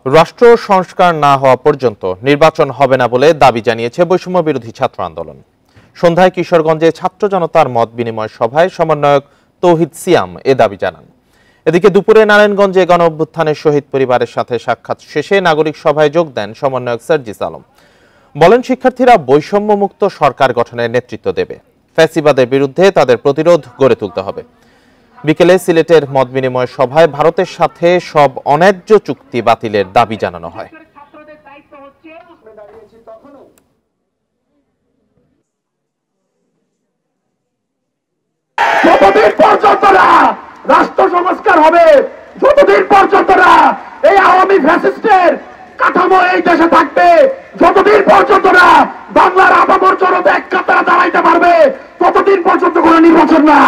রাষ্ট্র সংস্কার না হওয়া পর্যন্ত নির্বাচন হবে না বলে দাবি জানিয়েছে বৈষম্য বিরোধী ছাত্র আন্দোলন। সন্ধ্যায় কিশোরগঞ্জে ছাত্র জনতার মত বিনিময় সভায় সমন্বয়ক তৌহিদ সিয়াম এ দাবি জানান। এদিকে দুপুরে নারায়ণগঞ্জে গণ অভ্যুত্থানের শহীদ পরিবারের সাথে সাক্ষাৎ শেষে নাগরিক সভায় যোগ দেন সমন্বয়ক সার্জিস আলম। বলেন, শিক্ষার্থীরা বৈষম্যমুক্ত সরকার গঠনের নেতৃত্ব দেবে, ফ্যাসিবাদের বিরুদ্ধে তাদের প্রতিরোধ গড়ে তুলতে হবে। বিকেলে সিলেটের মত বিনিময় সভায় ভারতের সাথে সব অন্যায্য চুক্তি বাতিলের দাবি জানানো হয়। যতদিন পর্যন্ত না রাষ্ট্র সংস্কার হবে, যতদিন পর্যন্ত না এই আওয়ামী ফ্যাসিস্টের কাঠামো এই দেশে থাকবে, যতদিন পর্যন্ত না বাংলার আপামর জনতা এক কাতারে দাঁড়াইতে পারবে, ততদিন পর্যন্ত কোনো নির্বাচন না।